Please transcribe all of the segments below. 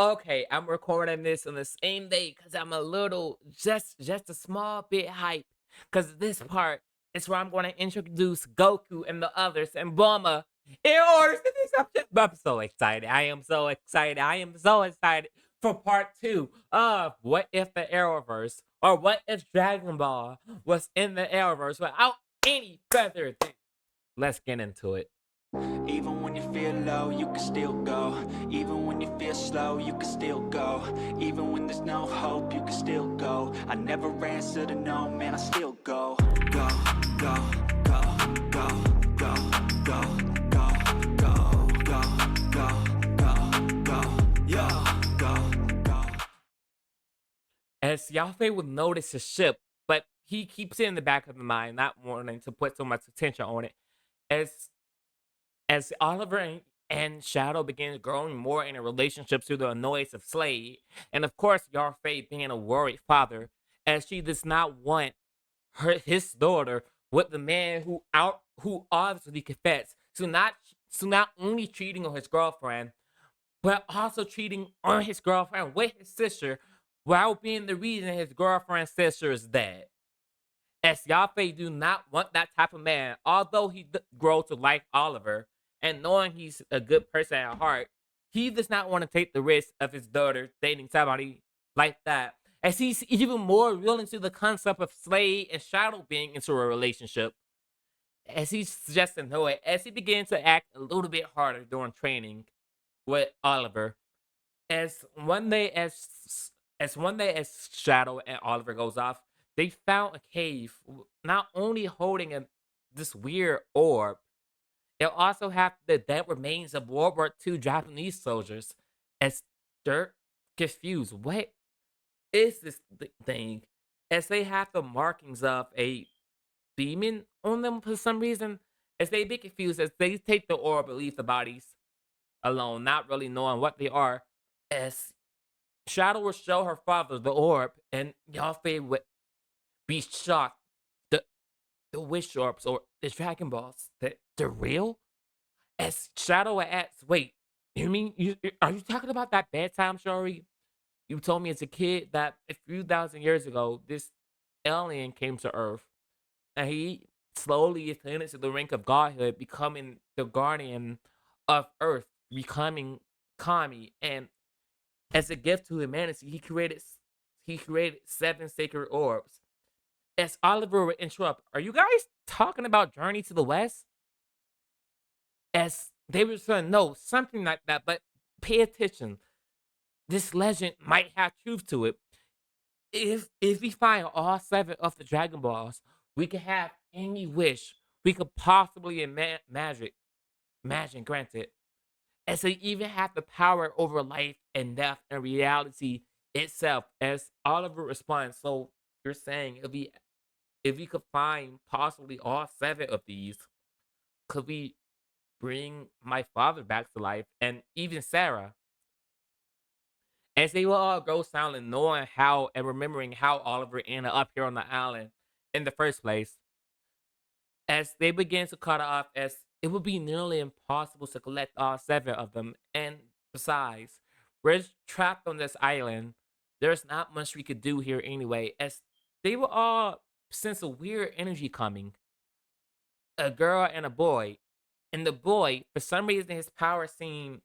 Okay, I'm recording this on the same day because I'm a little just a small bit hype. Cause this part is where I'm gonna introduce Goku and the others and Bulma in order to do something. I'm so excited. I am so excited. I am so excited for part two of What If the Arrowverse or What If Dragon Ball was in the Arrowverse without any further ado. Let's get into it. Even when you feel low, you can still go. Even when you feel slow, you can still go. Even when there's no hope, you can still go. I never answer to no, man, I still go. Go, go, go, go, go, go, go, go, go, go, go, go, yo, go, go. As Yafei would notice a ship, but he keeps it in the back of the mind, not wanting to put so much attention on it. As as Oliver and Shadow begin growing more in a relationship through the annoyance of Slade, and of course Yarfei being a worried father, as she does not want his daughter with the man who obviously confessed to not only cheating on his girlfriend, but also cheating on his girlfriend with his sister, while being the reason his girlfriend's sister is dead. As Yafei do not want that type of man, although he grow to like Oliver, and knowing he's a good person at heart, he does not want to take the risk of his daughter dating somebody like that. As he's even more willing to the concept of Slade and Shadow being into a relationship, as he suggests to know it, as he begins to act a little bit harder during training with Oliver, as one day as Shadow and Oliver goes off, they found a cave not only holding this weird orb, it also had the dead remains of World War II Japanese soldiers. As they're confused, what is this thing? As they have the markings of a demon on them for some reason, as they be confused as they take the orb and leave the bodies alone, not really knowing what they are. As Shadow will show her father the orb, and Yafei would be shocked. The the wish orbs or the Dragon Balls, that they're real? As Shadow would ask, wait, you mean are you talking about that bedtime story you told me as a kid that a few thousand years ago this alien came to Earth and he slowly ascended to the rank of godhood, becoming the guardian of Earth, becoming Kami, and as a gift to humanity, he created seven sacred orbs. As Oliver would interrupt, are you guys talking about Journey to the West? As they were saying, no, something like that, but pay attention. This legend might have truth to it. If we find all seven of the Dragon Balls, we can have any wish we could possibly imagine granted. As they even have the power over life and death and reality itself. As Oliver responds, so you're saying if we could find possibly all seven of these, could we bring my father back to life and even Sarah? As they will all go silent, knowing how and remembering how Oliver ended up here on the island in the first place, as they begin to cut off, as it would be nearly impossible to collect all seven of them. And besides, we're trapped on this island. There's not much we could do here anyway, as they will all sense a weird energy coming. A girl and a boy. And the boy, for some reason, his power seemed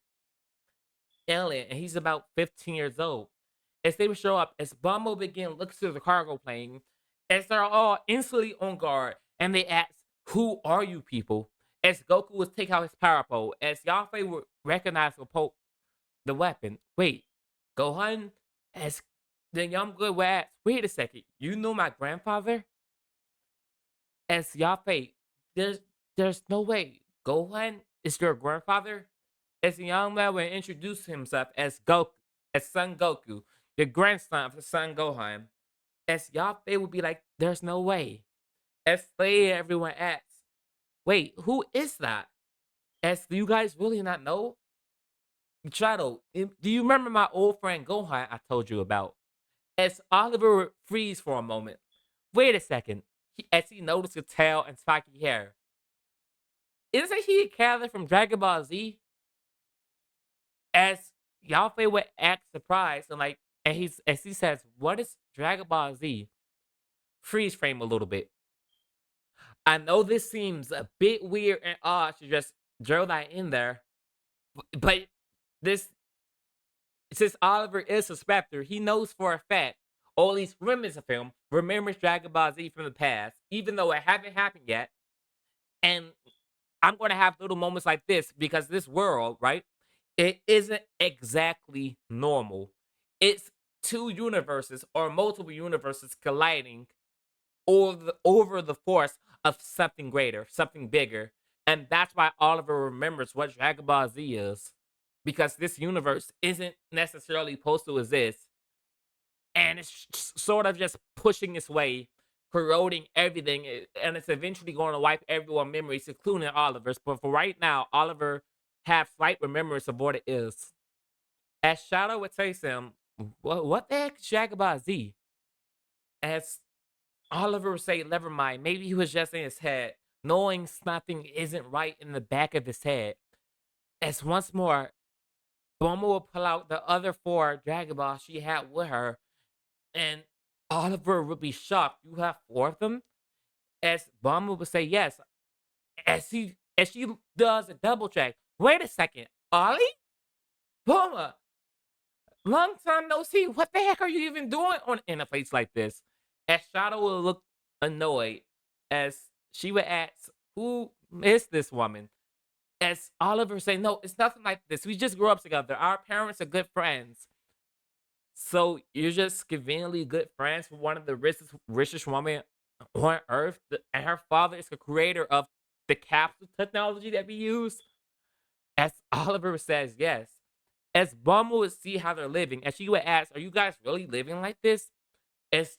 alien, and he's about 15 years old. As they would show up, as Bumble begin looks to the cargo plane, as they're all instantly on guard, and they ask, "Who are you people?" As Goku would take out his power pole, as Yafei would recognize the weapon. Wait, Gohan? As the young good would ask, "Wait a second, you know my grandfather?" As Yafei, there's there's no way. Gohan is your grandfather? As the young man would introduce himself as Goku, as Son Goku, the grandson of Son Gohan. As Yafei would be like, there's no way. As later everyone asks, wait, who is that? As do you guys really not know? Shadow, do you remember my old friend Gohan I told you about? As Oliver would freeze for a moment. Wait a second. As he noticed the tail and spiky hair. Isn't he a character from Dragon Ball Z? As Yalfei would act surprised and like, and he says, "What is Dragon Ball Z?" Freeze frame a little bit. I know this seems a bit weird and odd to just drill that in there, but this since Oliver is a specter, he knows for a fact, or at least remembers of him, remembers Dragon Ball Z from the past, even though it haven't happened yet. And I'm gonna have little moments like this because this world, right? It isn't exactly normal. It's two universes or multiple universes colliding over the force of something greater, something bigger. And that's why Oliver remembers what Dragon Ball Z is. Because this universe isn't necessarily supposed to exist. And it's sort of just pushing its way, corroding everything. And it's eventually going to wipe everyone's memories, including Oliver's. But for right now, Oliver have slight remembrance of what it is. As Shadow would say to him, what the heck is Dragon Ball Z? As Oliver would say, never mind, maybe he was just in his head, knowing something isn't right in the back of his head. As once more, Bulma will pull out the other four Dragon Balls she had with her, and Oliver would be shocked. You have four of them? As Bulma would say yes, as she does a double check. Wait a second, Ollie? Bulma, long time no see. What the heck are you even doing on in a place like this? As Shadow will look annoyed, as she would ask, "Who is this woman?" As Oliver say, "No, it's nothing like this. We just grew up together. Our parents are good friends." So you're just conveniently good friends with one of the richest women on Earth, and her father is the creator of the capsule technology that we use. As Oliver says, yes. As Bumble would see how they're living, and she would ask, "Are you guys really living like this?" As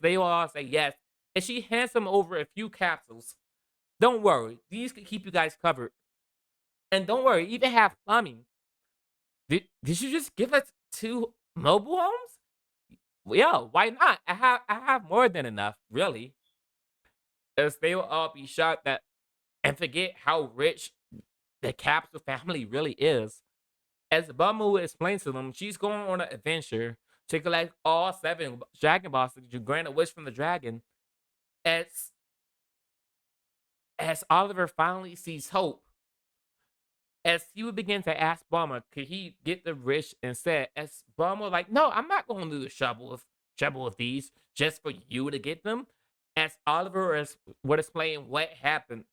they will all say yes, and she hands them over a few capsules. Don't worry, these can keep you guys covered. And don't worry, even have plumbing. Did you just give us two mobile homes? Well, yeah, why not? I have more than enough, really. As they will all be shocked that and forget how rich the Capsule family really is. As Bumble explains to them, she's going on an adventure to collect all seven Dragon Balls to grant a wish from the dragon. As as Oliver finally sees hope, as he would begin to ask Bulma, could he get the wish instead? As Bulma like, no, I'm not going to do the trouble of these just for you to get them. As Oliver would explain what happened,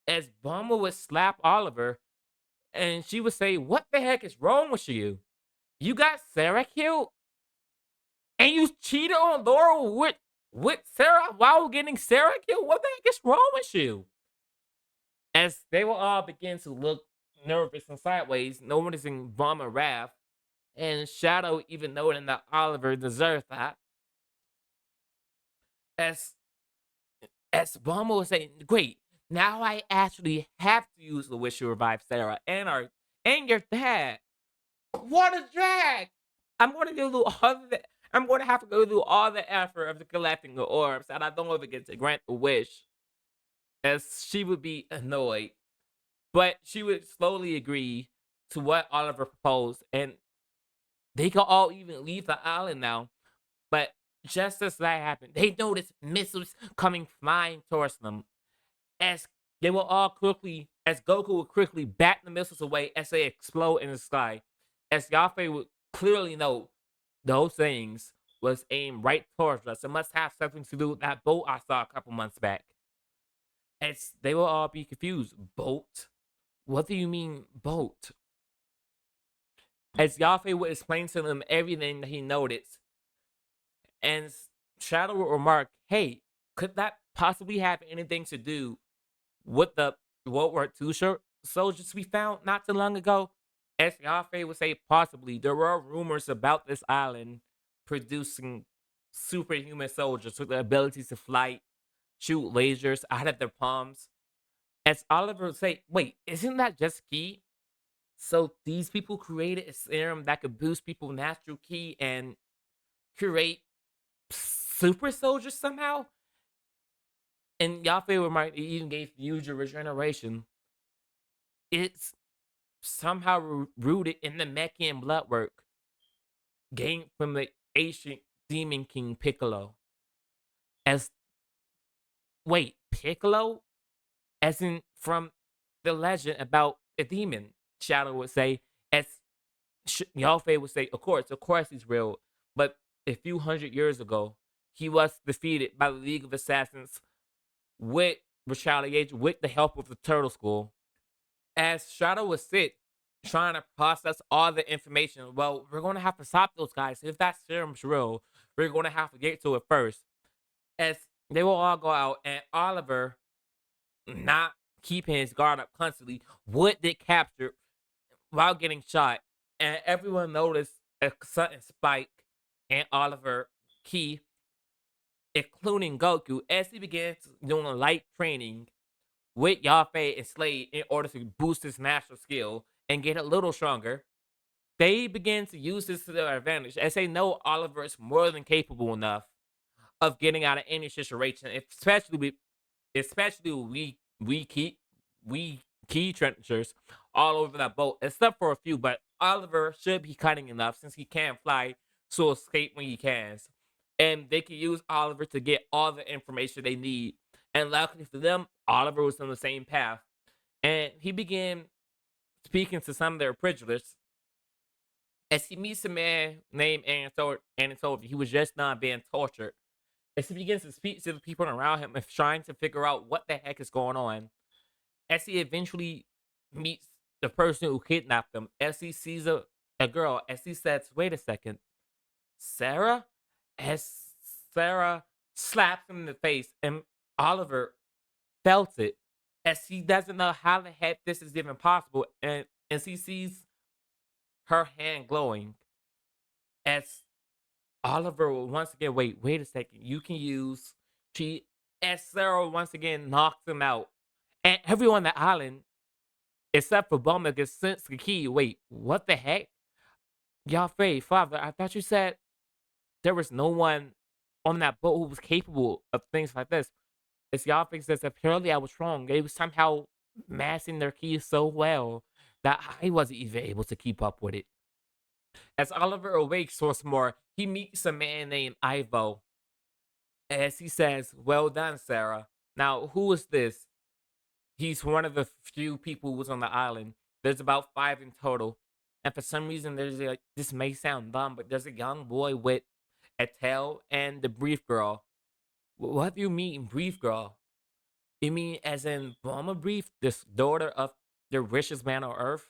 as Bulma would slap Oliver, and she would say, "What the heck is wrong with you? You got Sarah killed, and you cheated on Laurel with Sarah while getting Sarah killed. What the heck is wrong with you?" As they will all begin to look nervous and sideways, noticing Bulma wrath, and Shadow even noting that Oliver deserved that. As as Bulma was saying, "Great, now I actually have to use the wish to revive Sarah and your dad. What a drag! I'm going to go through all the I'm going to have to go through all the effort of collecting the orbs, and I don't even get to grant the wish." As she would be annoyed, but she would slowly agree to what Oliver proposed, and they can all even leave the island now. But just as that happened, they noticed missiles coming flying towards them. As they will all quickly, as Goku would quickly bat the missiles away as they explode in the sky. As Yafei would clearly know those things was aimed right towards us. It must have something to do with that boat I saw a couple months back. As they will all be confused. Boat? What do you mean, boat? As Yafei would explain to them everything that he noticed, and Shadow would remark, "Hey, could that possibly have anything to do with the World War II soldiers we found not too long ago?" As Yafei would say, possibly. There were rumors about this island producing superhuman soldiers with the abilities to fly, shoot lasers out of their palms. As Oliver would say, wait, isn't that just ki? So these people created a serum that could boost people's natural ki and create super soldiers somehow? And Yafei remarked it even gave huge regeneration. It's somehow rooted in the Mechian blood work gained from the ancient demon king Piccolo. As wait, Piccolo? As in from the legend about a demon, Shadow would say, as Yalfei would say, of course he's real. But a few hundred years ago, he was defeated by the League of Assassins with retaliation, with the help of the Turtle School. As Shadow would sit trying to process all the information, well, we're going to have to stop those guys. If that serum's real, we're going to have to get to it first. As they will all go out, and Oliver, not keeping his guard up constantly, would get captured while getting shot. And everyone noticed a sudden spike in Oliver Key, including Goku, as he began doing a light training with Yafei and Slade in order to boost his master skill and get a little stronger. They begin to use this to their advantage as they know Oliver is more than capable enough of getting out of any situation, especially we key trenchers all over that boat, except for a few. But Oliver should be cunning enough since he can fly to escape when he can, and they can use Oliver to get all the information they need. And luckily for them, Oliver was on the same path, and he began speaking to some of their prisoners as he meets a man named Anatoly. He was just not being tortured. As he begins to speak to the people around him and trying to figure out what the heck is going on, as he eventually meets the person who kidnapped him, as he sees a girl, as he says, wait a second, Sarah? As Sarah slaps him in the face, and Oliver felt it, as he doesn't know how the heck this is even possible, and as he sees her hand glowing, as Oliver will once again, wait a second, you can use cheat, as Sarah once again knocks him out. And everyone on the island, except for Bulma, gets sent the key. Wait, what the heck? Yafei, father, I thought you said there was no one on that boat who was capable of things like this. As Yafei says, apparently I was wrong. They was somehow massing their keys so well that I wasn't even able to keep up with it. As Oliver awakes once more, he meets a man named Ivo. As he says, well done, Sarah. Now, who is this? He's one of the few people who was on the island. There's about 5 in total. And for some reason, this may sound dumb, but there's a young boy with a tail and the brief girl. What do you mean, brief girl? You mean as in Bulma Brief, this daughter of the richest man on earth?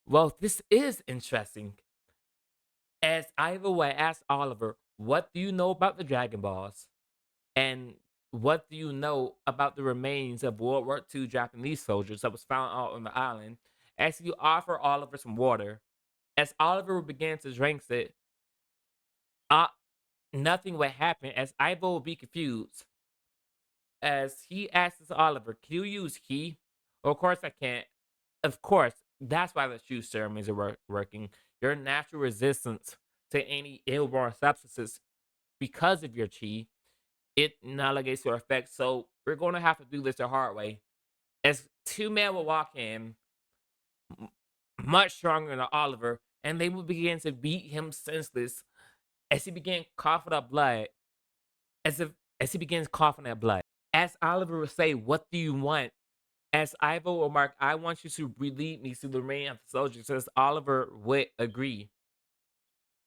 Well, this is interesting. As Ivo asked Oliver, what do you know about the Dragon Balls? And what do you know about the remains of World War II Japanese soldiers that was found out on the island? As you offer Oliver some water, as Oliver began to drink it, uh, nothing would happen as Ivo would be confused. As he asks Oliver, can you use key? Of course I can't. Of course, that's why the shoe serum isn't working. Your natural resistance to any airborne substances because of your chi, it negates your effect. So we're going to have to do this the hard way. As two men will walk in, m- much stronger than Oliver, and they will begin to beat him senseless as he began coughing up blood. As if as he begins coughing up blood. As Oliver will say, "What do you want?" As Ivo will mark, "I want you to relieve me to the reign of the soldiers." As Oliver would agree.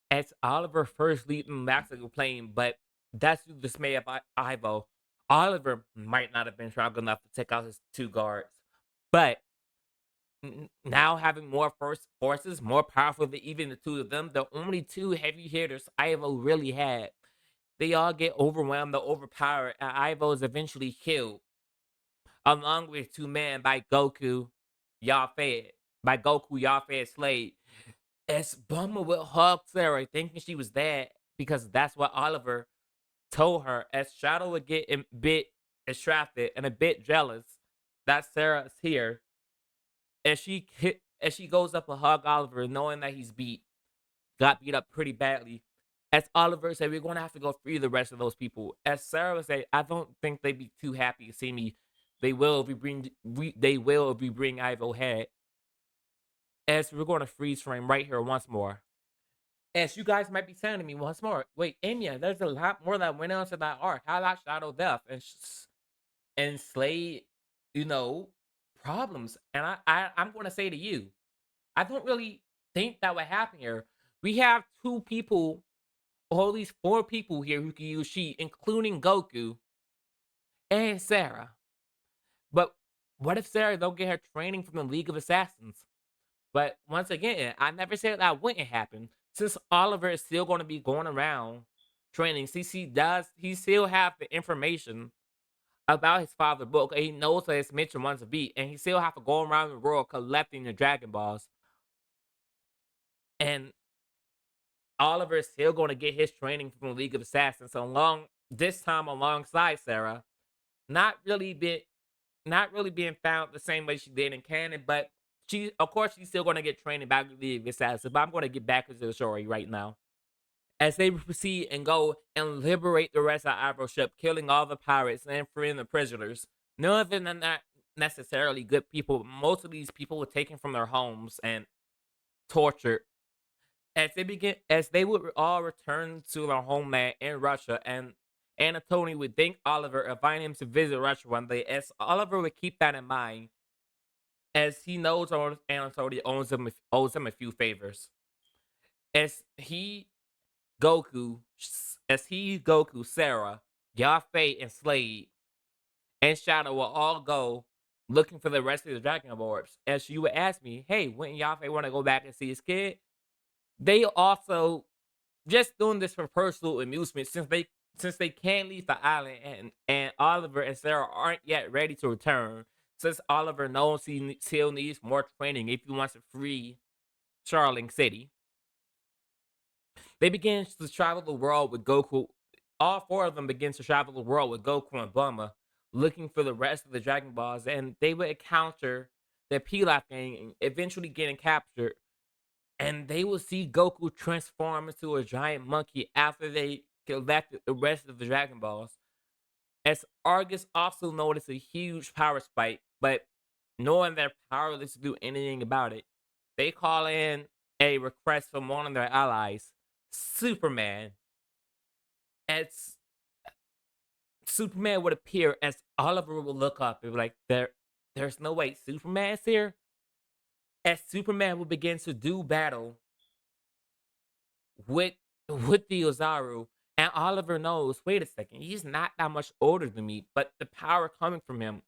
As Oliver first lead them back to the plane, but that's the dismay of Ivo. Oliver might not have been strong enough to take out his two guards, but now having more forces, more powerful than even the two of them, the only two heavy hitters Ivo really had, they all get overwhelmed or overpowered, and Ivo is eventually killed, along with two men Yafei, Goku, Yafei, and Slade. As Bulma will hug Sarah, thinking she was dead, because that's what Oliver told her. As Shadow would get a bit distracted and a bit jealous that Sarah is here, as she goes up to hug Oliver, knowing that got beat up pretty badly. As Oliver said, we're going to have to go free the rest of those people. As Sarah would say, I don't think they'd be too happy to see me. They will if we bring Ivo head. as we're going to freeze frame right here once more. As you guys might be saying to me once more, wait, Enya, there's a lot more that went on to that arc. How about Shadow Death and Slade, you know, problems? And I'm going to say to you, I don't really think that would happen here. We have two people, or at least four people here who can use She, including Goku and Sarah. But what if Sarah don't get her training from the League of Assassins? But once again, I never said that wouldn't happen. Since Oliver is still going to be going around training, since he still have the information about his father book. And he knows that it's mentioned once a beat, and he still have to go around the world collecting the Dragon Balls. And Oliver is still going to get his training from the League of Assassins, so along this time alongside Sarah, not really been not really being found the same way she did in canon, but of course she's still going to get training back with the League of Assassins. But I'm going to get back into the story right now. As they proceed and go and liberate the rest of the Arrow ship, killing all the pirates and freeing the prisoners. None of them are not necessarily good people. Most of these people were taken from their homes and tortured. As they would all return to their homeland in Russia, and Anatoly would thank Oliver, invite him to visit Russia one day. As Oliver would keep that in mind, as he knows Anatoly owes him a few favors. As he Goku, Sarah, Yafei, and Slade, and Shadow will all go looking for the rest of the Dragon Orbs. As you would ask me, hey, wouldn't Yafei want to go back and see his kid? They also just doing this for personal amusement since they can't leave the island, and Oliver and Sarah aren't yet ready to return. Since Oliver knows he still needs more training if he wants to free Charling City. They begin to travel the world with Goku. All four of them begin to travel the world with Goku and Bulma, looking for the rest of the Dragon Balls, and they would encounter the Pilaf gang and eventually getting captured. And they will see Goku transform into a giant monkey after they collected the rest of the Dragon Balls. As Argus also noticed a huge power spike, but knowing they're powerless to do anything about it, they call in a request from one of their allies, Superman. As Superman would appear, as Oliver would look up and be like, there's no way Superman's here. As Superman will begin to do battle with the Ozaru, and Oliver knows, wait a second, he's not that much older than me, but the power coming from him,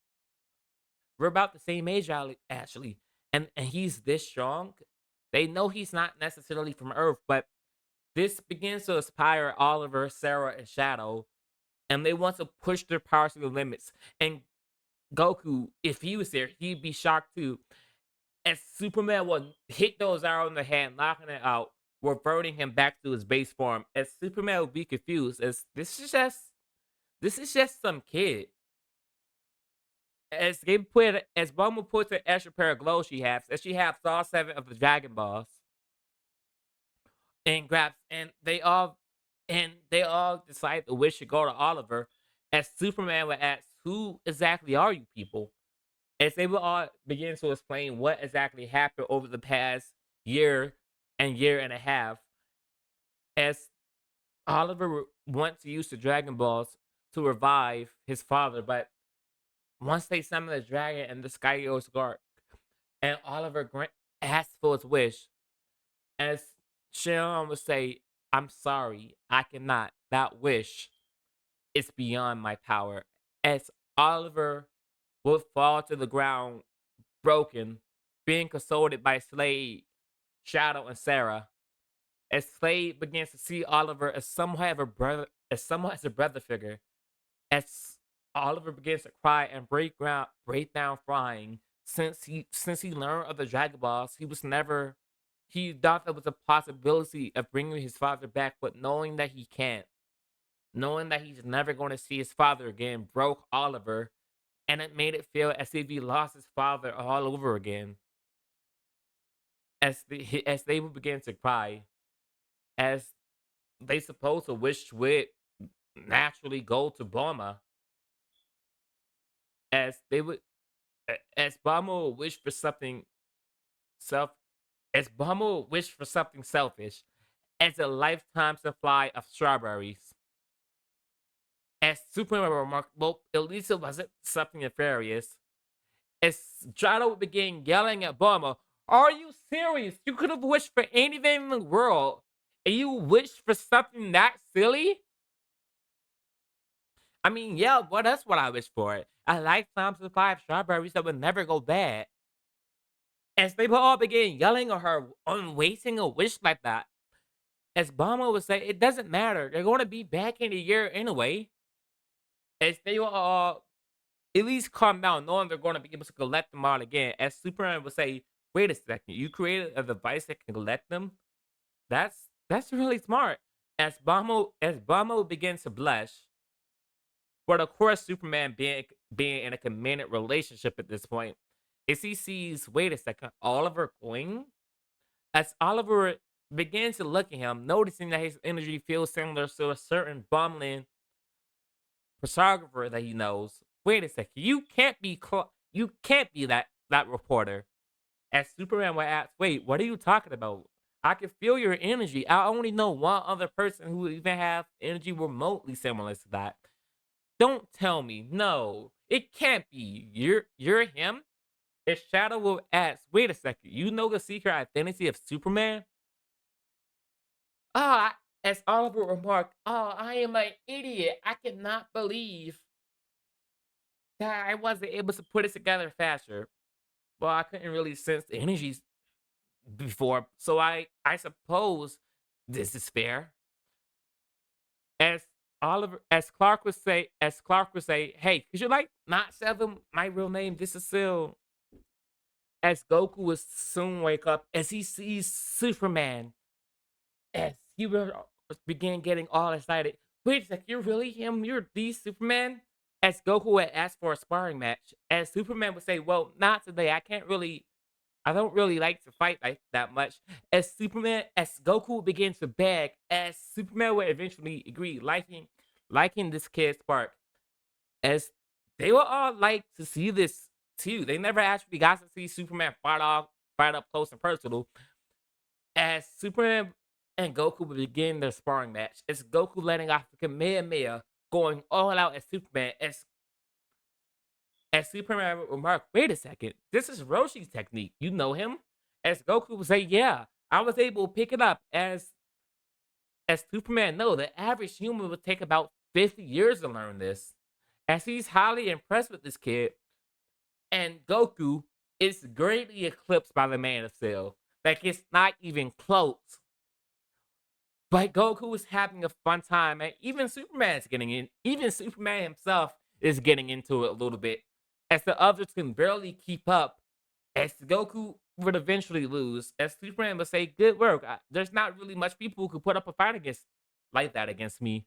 we're about the same age, actually, and he's this strong. They know he's not necessarily from Earth, but this begins to inspire Oliver, Sarah, and Shadow, and they want to push their powers to the limits. And Goku, if he was there, he'd be shocked too. As Superman would hit those arrows in the head, knocking it out, reverting him back to his base form. As Superman would be confused, as this is just some kid. As Bulma puts an extra pair of gloves she has all seven of the Dragon Balls and grabs, and they all decide the wish should go to Oliver. As Superman would ask, "Who exactly are you people?" As they will all begin to explain what exactly happened over the past year and a half, as Oliver wants to use the Dragon Balls to revive his father, but once they summon the dragon and the sky goes dark, and Oliver asks for his wish, as Sharon would say, "I'm sorry, I cannot. That wish is beyond my power." As Oliver would fall to the ground broken, being consoled by Slade, Shadow, and Sarah. As Slade begins to see Oliver as somewhat as a brother figure, as Oliver begins to cry and break down crying, since he learned of the Dragon Balls, he thought there was a possibility of bringing his father back, but knowing that he can't, knowing that he's never going to see his father again, broke Oliver, and it made it feel as if he lost his father all over again. As they would begin to cry, as they supposed to wish would naturally go to Bulma, as they would as Bulma would wish for something self as Bumble wished for something selfish, as a lifetime supply of strawberries. As Superman remarked, well, at least it wasn't something nefarious. As Shadow began yelling at Bulma, "Are you serious? You could have wished for anything in the world, and you wished for something that silly?" I mean, yeah, well, that's what I wish for. A lifetime supply of strawberries that would never go bad. As they all began yelling at her on wasting a wish like that, as Bulma would say, it doesn't matter. They're going to be back in a year anyway. As they all at least calm down, knowing they're going to be able to collect them all again. As Superman would say, "Wait a second, you created a device that can collect them? That's really smart." As Bamo begins to blush, but of course, Superman being in a committed relationship at this point, as he sees, wait a second, Oliver going? As Oliver begins to look at him, noticing that his energy feels similar to a certain bumbling photographer that he knows. Wait a second, you can't be that reporter. As Superman would ask, "Wait, what are you talking about? I can feel your energy. I only know one other person who even have energy remotely similar to that. Don't tell me, no, it can't be. You're him." As Shadow will ask, "Wait a second, you know the secret identity of Superman?" Ah, as Oliver remarked, "Oh, I am an idiot. I cannot believe that I wasn't able to put it together faster." Well, I couldn't really sense the energies before, so I suppose this is fair. As Clark would say, "Hey, could you like not tell them my real name? This is still." As Goku will soon wake up as he sees Superman, as he will begin getting all excited. "Wait a sec, you're really him? You're the Superman?" As Goku would ask for a sparring match, as Superman would say, "Well, not today. I don't really like to fight like that much." As Goku begins to beg, as Superman would eventually agree, liking this kid Spark, as they would all like to see this too. They never actually got to see Superman fight up close and personal. As Superman and Goku would begin their sparring match, it's Goku letting off the Kamehameha, going all out at Superman. As Superman would remark, "Wait a second, this is Roshi's technique. You know him?" As Goku would say, "Yeah, I was able to pick it up." As Superman know, the average human would take about 50 years to learn this. As he's highly impressed with this kid, and Goku is greatly eclipsed by the Man of Steel. Like it's not even close. But Goku is having a fun time, and even Superman himself is getting into it a little bit. As the others can barely keep up, as Goku would eventually lose, as Superman would say, "Good work. There's not really much people who could put up a fight against like that against me."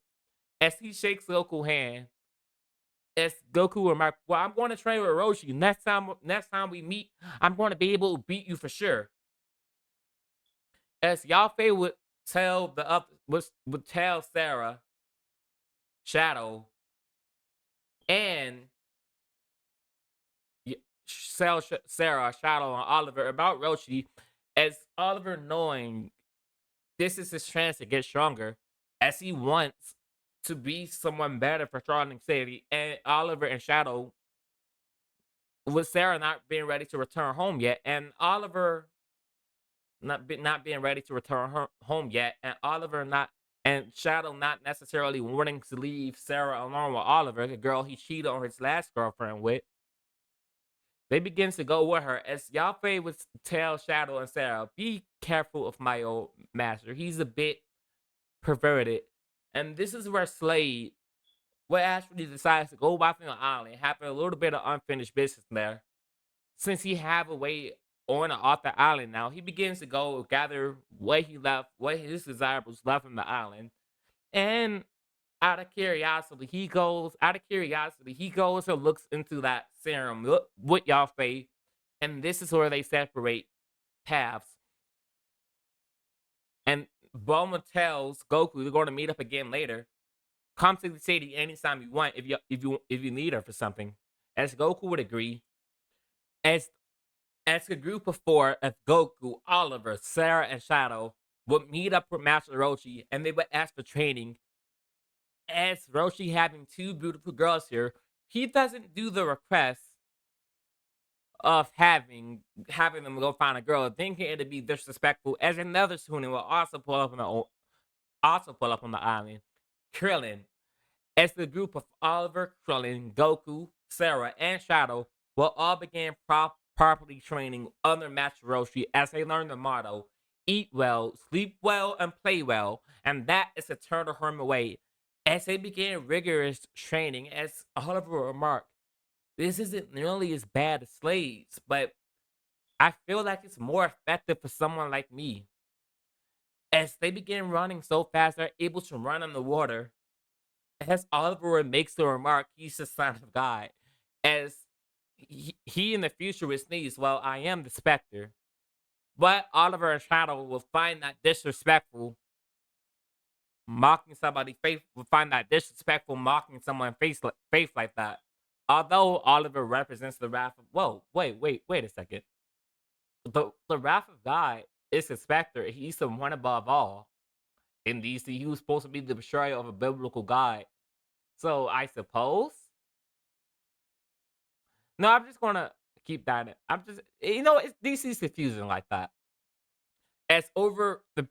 As he shakes Goku's hand, as Goku remarked, "Well, I'm going to train with Roshi. Next time we meet, I'm going to be able to beat you for sure." As Yafei would tell Sarah, Shadow, and Sarah, Shadow, and Oliver about Roshi, as Oliver knowing this is his chance to get stronger, as he wants to be someone better for Charming City, and Oliver and Shadow, with Sarah not being ready to return home yet, and Oliver not being ready to return home yet, and Oliver not and Shadow not necessarily wanting to leave Sarah alone with Oliver, the girl he cheated on his last girlfriend with. They begins to go with her as Yafei would tell Shadow and Sarah, "Be careful of my old master. He's a bit perverted." And this is where Slade would actually decides to go back to the island, having a little bit of unfinished business there. Since he have a way on and off the island now, he begins to go gather what his desirables left from the island. And out of curiosity, he goes and looks into that serum with Yafei, and this is where they separate paths. And Bulma tells Goku they're going to meet up again later. "Come to the city anytime you want if you need her for something." As Goku would agree, as As a group of four of Goku, Oliver, Sarah, and Shadow would meet up with Master Roshi and they would ask for training. As Roshi having two beautiful girls here, he doesn't do the request of having them go find a girl, thinking it'd be disrespectful. As another student will also pull up on the island, Krillin. As the group of Oliver, Krillin, Goku, Sarah, and Shadow will all begin properly training under Master Roshi as they learn the motto: eat well, sleep well, and play well, and that is to turn the harm away. As they begin rigorous training, as Oliver remarked, this isn't nearly as bad as slaves, but I feel like it's more effective for someone like me. As they begin running so fast, they're able to run on the water. As Oliver makes the remark, he's the son of God. As he in the future will sneeze, well, I am the specter. But Oliver and Shadow will find that disrespectful, mocking somebody faith will find that disrespectful mocking someone faith like that. Although Oliver represents the wrath of wait a second. The wrath of God is his specter. He's the one above all. In DC, he was supposed to be the betrayer of a biblical God. So I suppose. No, I'm just gonna keep that. I'm just DC's confusing like that. As over the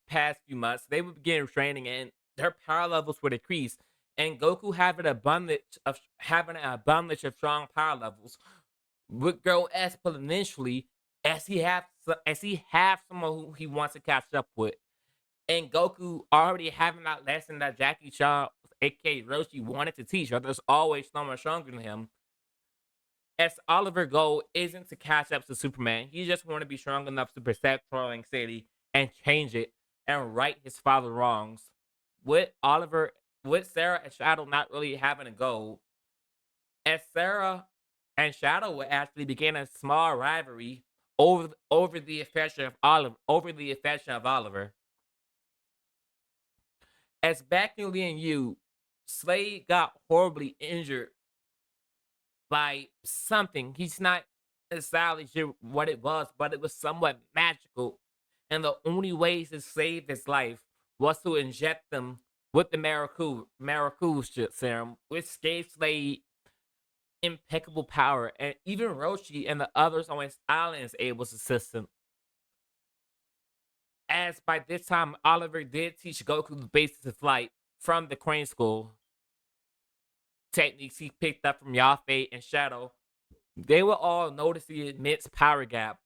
past few months, they would begin training and their power levels would increase. And Goku having an abundance of strong power levels would grow exponentially as he have someone who he wants to catch up with. And Goku already having that lesson that Jackie Chan, aka Roshi, wanted to teach her. There's always someone stronger than him. As Oliver goal isn't to catch up to Superman. He just want to be strong enough to protect Trolling City and change it and right his father's wrongs. With Oliver, with Sarah and Shadow not really having a goal, as Sarah and Shadow would actually begin a small rivalry over the affection of Oliver. As back in Lian Yu, Slade got horribly injured by something. He's not entirely sure what it was, but it was somewhat magical. And the only way to save his life was to inject them with the Maracu serum, which gave Slade impeccable power. And even Roshi and the others on his island is able to assist him. As by this time, Oliver did teach Goku the basics of flight from the Crane School techniques he picked up from Yafe and Shadow. They will all notice the immense power gap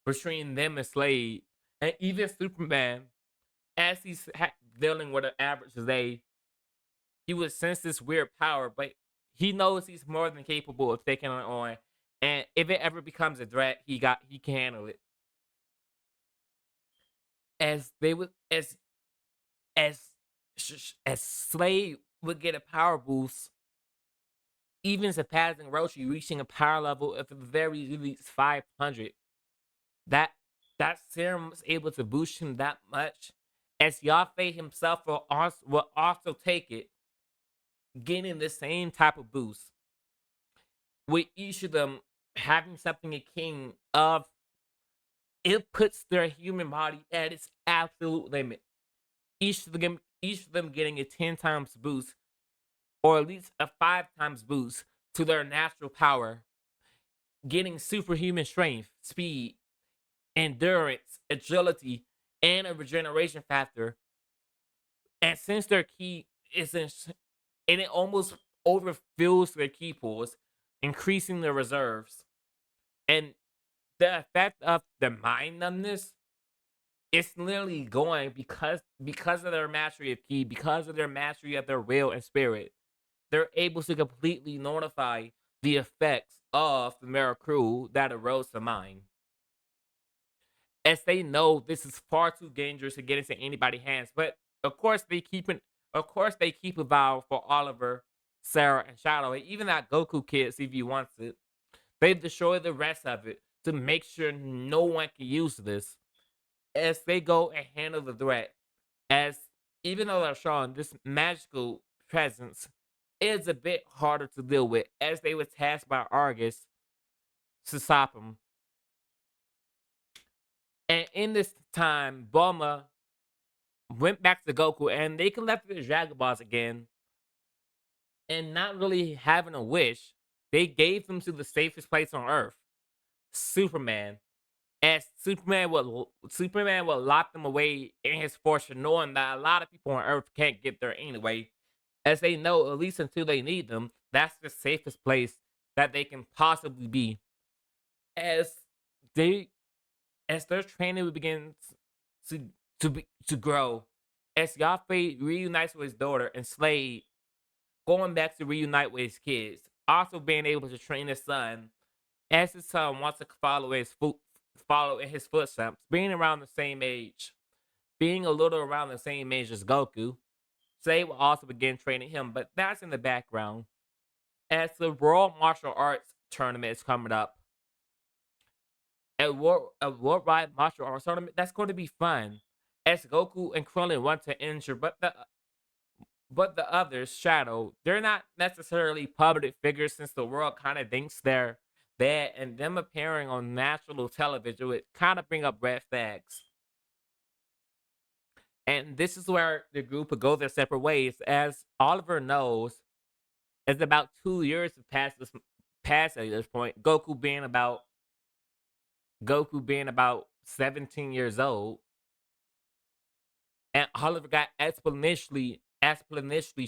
between them and Slade. And even Superman, as he's dealing with an average day, he would sense this weird power, but he knows he's more than capable of taking it on. And if it ever becomes a threat, he can handle it. As they would as as Slade would get a power boost, even surpassing Roshi, reaching a power level of the very least 500. That that serum was able to boost him that much. As Yafe himself will also take it, getting the same type of boost. With each of them having something akin of it puts their human body at its absolute limit. Each of them getting a 10 times boost, or at least a 5 times boost to their natural power, getting superhuman strength, speed, endurance, agility, and a regeneration factor. And since their ki isn't, and it almost overfills their ki pools, increasing their reserves. And the effect of the mind numbness is literally going because of their mastery of ki, because of their mastery of their will and spirit. They're able to completely notify the effects of the Miracru that arose to mind. As they know this is far too dangerous to get into anybody's hands. But of course they keep a vow for Oliver, Sarah, and Shadow, and even that Goku kid, see if he wants it. They destroy the rest of it to make sure no one can use this. As they go and handle the threat. As even though they're strong, this magical presence is a bit harder to deal with, as they were tasked by Argus to stop him. And in this time, Bulma went back to Goku and they collected the Dragon Balls again. And not really having a wish, they gave them to the safest place on Earth, Superman. As Superman would lock them away in his fortune, knowing that a lot of people on Earth can't get there anyway. As they know, at least until they need them, that's the safest place that they can possibly be. As they as their training begins to grow, as Yafe reunites with his daughter and Slade going back to reunite with his kids, also being able to train his son, as his son wants to follow in his footsteps, being around the same age, being a little around the same age as Goku. Slade will also begin training him, but that's in the background. As the World Martial Arts tournament is coming up, a worldwide martial arts tournament that's going to be fun. As Goku and Krillin want to injure, but the others, Shadow, they're not necessarily public figures since the world kind of thinks they're bad, and them appearing on national television would kind of bring up red flags. And this is where the group would go their separate ways. As Oliver knows, it's about 2 years have passed at this point. Goku being about 17 years old, and Oliver got exponentially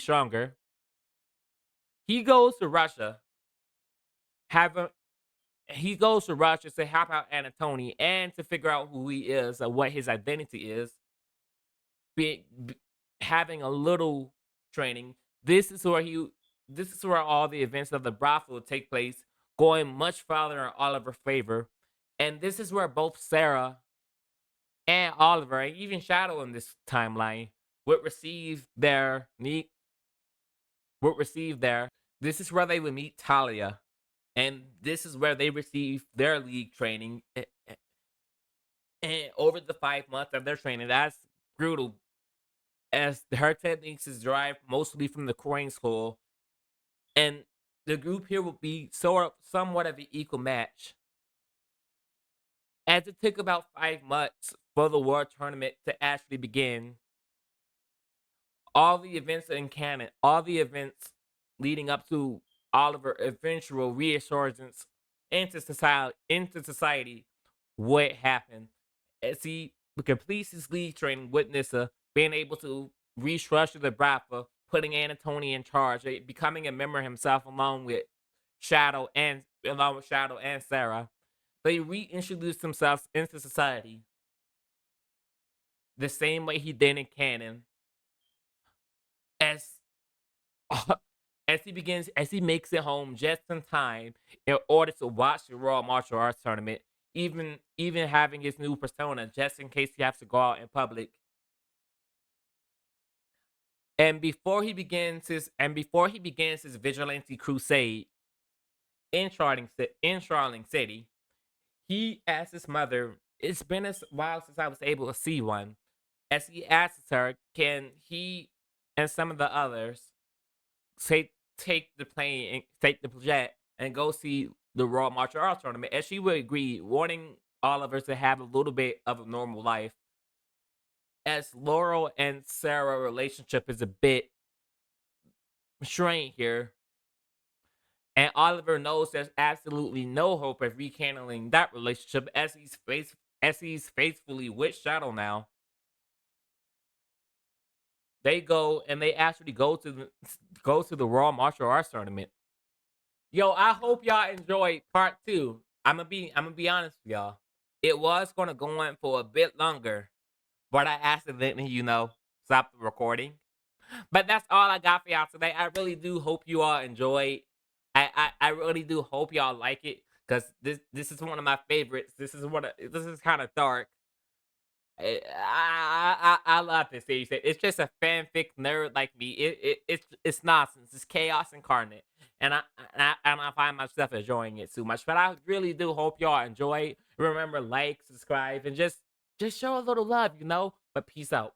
stronger. He goes to Russia, having he goes to Russia to help out Anatoly and to figure out who he is and what his identity is. Be having a little training. This is where he. This is where all the events of the brothel take place, going much farther in Oliver's favor, and this is where both Sarah and Oliver, and even Shadow in this timeline, would receive their need. Would receive their. This is where they would meet Talia, and this is where they receive their league training. And over the 5 months of their training, that's brutal. As her techniques is derived mostly from the Korean school, and the group here will be somewhat of an equal match. As it took about 5 months for the world tournament to actually begin, all the events in canon, all the events leading up to Oliver eventual reassurance into society would happen. As he completes his league training with Nissa, being able to restructure the Bratva, putting Anatoly in charge, becoming a member himself along with Shadow and Sarah. They reintroduced themselves into society the same way he did in canon. As as he makes it home just in time in order to watch the Royal Martial Arts tournament, even having his new persona just in case he has to go out in public. And before he begins his vigilante crusade in Charling City, he asks his mother, "It's been a while since I was able to see one." As he asks her, can he and some of the others take the plane and take the jet and go see the Royal Martial Arts tournament? As she would agree, wanting Oliver to have a little bit of a normal life. As Laurel and Sarah relationship is a bit strained here, and Oliver knows there's absolutely no hope of rekindling that relationship as he's faithfully with Shadow now. They go and they actually go to the Raw Martial Arts tournament. Yo, I hope y'all enjoyed part two. I'm gonna be honest with y'all. It was gonna go on for a bit longer, but I accidentally, stopped the recording. But that's all I got for y'all today. I really do hope you all enjoyed. I really do hope y'all like it because this is one of my favorites. This is kind of dark. I love this series. It's just a fanfic nerd like me. It's nonsense. It's chaos incarnate, and I find myself enjoying it too much. But I really do hope y'all enjoy. Remember, like, subscribe, and just show a little love, But peace out.